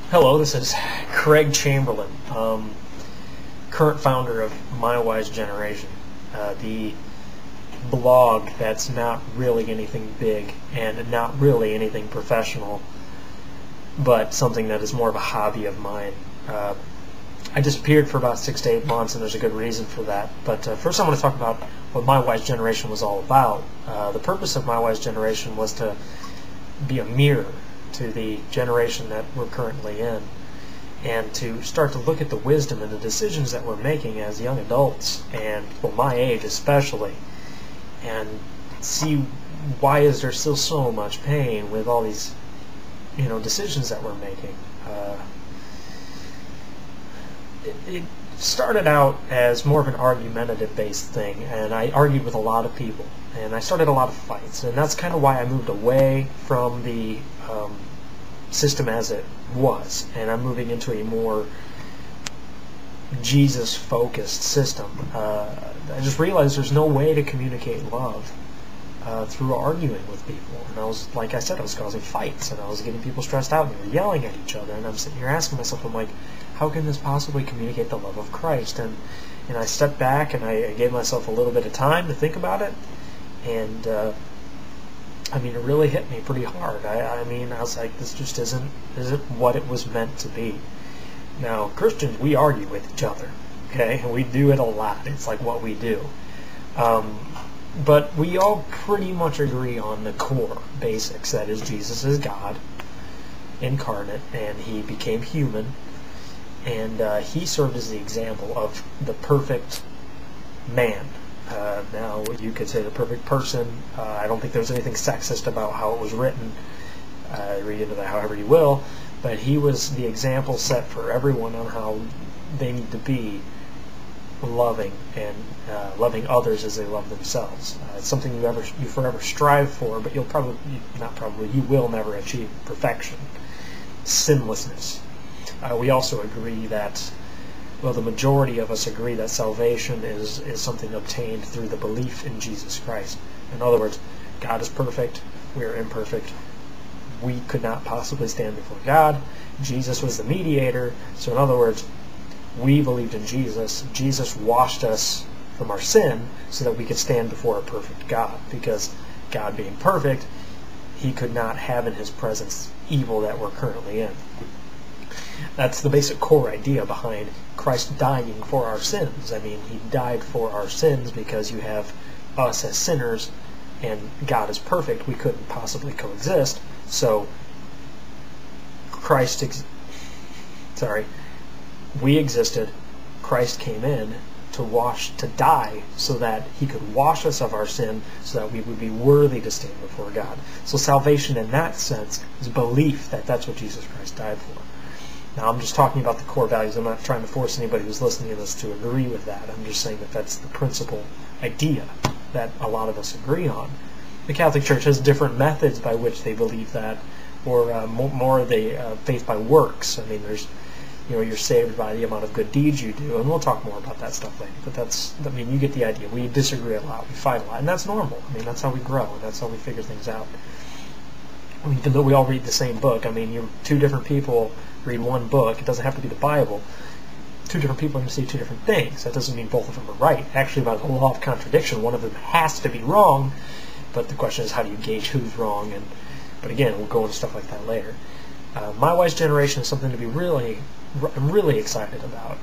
Hello, this is Craig Chamberlain, current founder of My Wise Generation, the blog that's not really anything big and not really anything professional, but something that is more of a hobby of mine. I disappeared for about 6 to 8 months, and there's a good reason for that. But first I want to talk about what My Wise Generation was all about. The purpose of My Wise Generation was to be a mirror to the generation that we're currently in, and to start to look at the wisdom and the decisions that we're making as young adults, and for my age especially, and see why is there still so much pain with all these decisions that we're making. It started out as more of an argumentative based thing, and I argued with a lot of people, and I started a lot of fights, and that's kind of why I moved away from the system as it was, and I'm moving into a more Jesus focused system. I just realized there's no way to communicate love through arguing with people, and like I said, I was causing fights, and I was getting people stressed out, and they were yelling at each other, and I'm sitting here asking myself, I'm like, how can this possibly communicate the love of Christ? And I stepped back, and I gave myself a little bit of time to think about it, and it really hit me pretty hard. I was like, this just isn't what it was meant to be. Now, Christians, we argue with each other, okay? And we do it a lot. It's like what we do. But we all pretty much agree on the core basics. That is, Jesus is God incarnate, and he became human, and he served as the example of the perfect man. Now, you could say the perfect person. I don't think there's anything sexist about how it was written. Read into that however you will. But he was the example set for everyone on how they need to be loving, and loving others as they love themselves. It's something you forever strive for, but you will never achieve perfection, sinlessness. We also agree that, well, the majority of us agree that salvation is something obtained through the belief in Jesus Christ. In other words, God is perfect, we are imperfect. We could not possibly stand before God. Jesus was the mediator, so in other words, we believed in Jesus. Jesus washed us from our sin so that we could stand before a perfect God, because God being perfect, he could not have in his presence evil that we're currently in. That's the basic core idea behind Christ dying for our sins. He died for our sins because you have us as sinners and God is perfect. We couldn't possibly coexist. So we existed. Christ came in to die so that he could wash us of our sin, so that we would be worthy to stand before God. So salvation in that sense is belief that that's what Jesus Christ died for. Now, I'm just talking about the core values. I'm not trying to force anybody who's listening to this to agree with that. I'm just saying that that's the principal idea that a lot of us agree on. The Catholic Church has different methods by which they believe that, or more the faith by works. There's, you're saved by the amount of good deeds you do, and we'll talk more about that stuff later. But you get the idea. We disagree a lot, we fight a lot, and that's normal. That's how we grow, and that's how we figure things out. Even though we all read the same book, two different people read one book. It doesn't have to be the Bible. Two different people are going to see two different things. That doesn't mean both of them are right. Actually, by the law of contradiction, one of them has to be wrong, but the question is, how do you gauge who's wrong? But again, we'll go into stuff like that later. My Wise Generation is something I'm really excited about.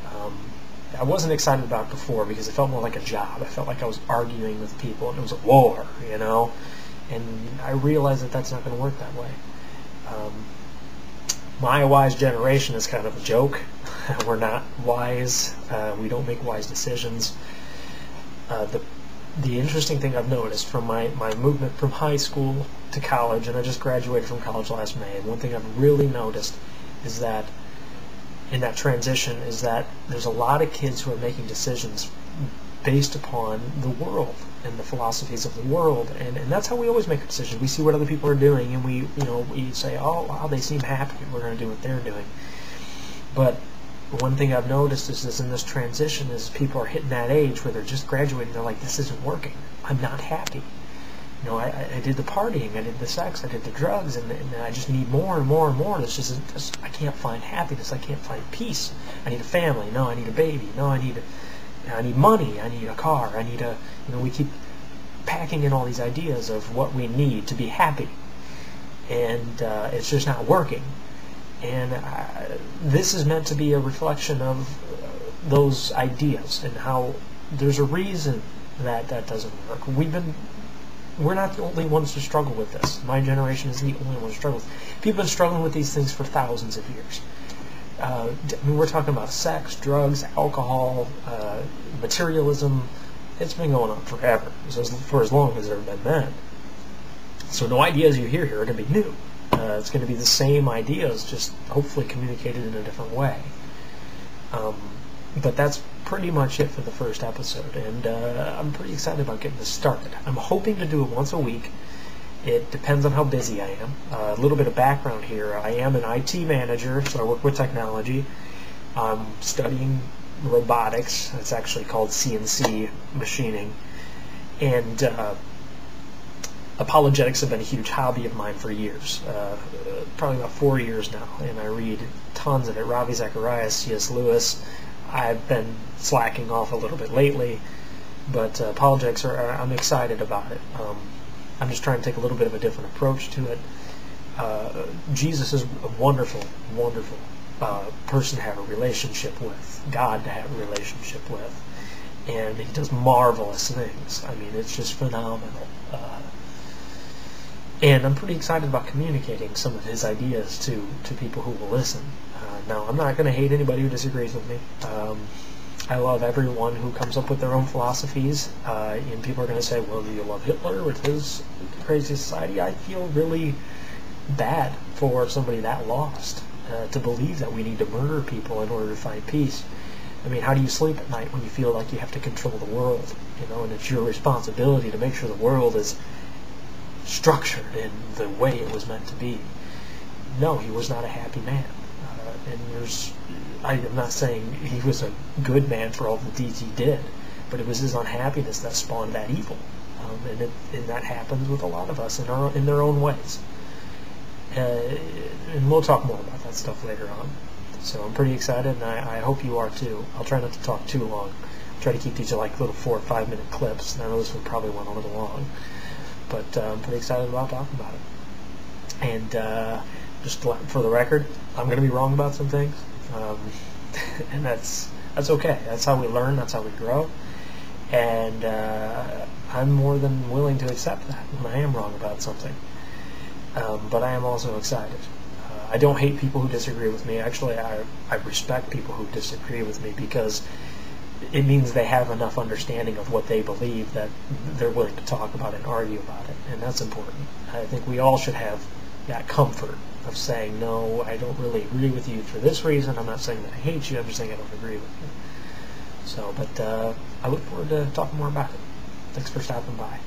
I wasn't excited about it before because it felt more like a job. I felt like I was arguing with people, and it was a war, and I realized that that's not going to work that way. My Wise Generation is kind of a joke. We're not wise. We don't make wise decisions. The interesting thing I've noticed from my movement from high school to college, and I just graduated from college last May, and one thing I've really noticed is that in that transition is that there's a lot of kids who are making decisions based upon the world and the philosophies of the world, and that's how we always make decisions. We see what other people are doing, and we say, oh wow, they seem happy, we're going to do what they're doing. But one thing I've noticed is in this transition is people are hitting that age where they're just graduating, they're like, this isn't working, I'm not happy. You know, I did the partying, I did the sex, I did the drugs, and I just need more and more and more. And it's just I can't find happiness. I can't find peace. I need a family. No, I need a baby. No, I need money. I need a car. I need a, you know, we keep packing in all these ideas of what we need to be happy, and it's just not working. And this is meant to be a reflection of those ideas and how there's a reason that doesn't work. We're not the only ones to struggle with this. My generation is the only one to struggle with. People have been struggling with these things for thousands of years. I mean, we're talking about sex, drugs, alcohol, materialism. It's been going on forever, for as long as there have been men. So no ideas you hear here are going to be new. It's going to be the same ideas, just hopefully communicated in a different way. But that's pretty much it for the first episode, and I'm pretty excited about getting this started. I'm hoping to do it once a week. It depends on how busy I am. A little bit of background here. I am an IT manager, so I work with technology. I'm studying robotics. It's actually called CNC machining. And apologetics have been a huge hobby of mine for years, probably about 4 years now, and I read tons of it. Ravi Zacharias, C.S. Lewis. I've been slacking off a little bit lately, but apologetics, I'm excited about it. I'm just trying to take a little bit of a different approach to it. Jesus is a wonderful, wonderful person to have a relationship with, God to have a relationship with, and he does marvelous things. I mean, it's just phenomenal. And I'm pretty excited about communicating some of his ideas to people who will listen. Now, I'm not going to hate anybody who disagrees with me. I love everyone who comes up with their own philosophies, and people are going to say, well, do you love Hitler with his crazy society? I feel really bad for somebody that lost to believe that we need to murder people in order to find peace. I mean, how do you sleep at night when you feel like you have to control the world? You know, and it's your responsibility to make sure the world is structured in the way it was meant to be. No, he was not a happy man. And I'm not saying he was a good man for all the deeds he did, but it was his unhappiness that spawned that evil. And that happens with a lot of us in their own ways. And we'll talk more about that stuff later on. So I'm pretty excited, and I hope you are too. I'll try not to talk too long. I'll try to keep these like little 4 or 5 minute clips. And I know this one probably went a little long, but I'm pretty excited about talking about it. And just for the record, I'm going to be wrong about some things, and that's okay. That's how we learn. That's how we grow. And I'm more than willing to accept that when I am wrong about something. But I am also excited. I don't hate people who disagree with me. Actually, I respect people who disagree with me, because it means they have enough understanding of what they believe that they're willing to talk about it and argue about it, and that's important. I think we all should have that comfort of saying, no, I don't really agree with you for this reason. I'm not saying that I hate you, I'm just saying I don't agree with you. So, but I look forward to talking more about it. Thanks for stopping by.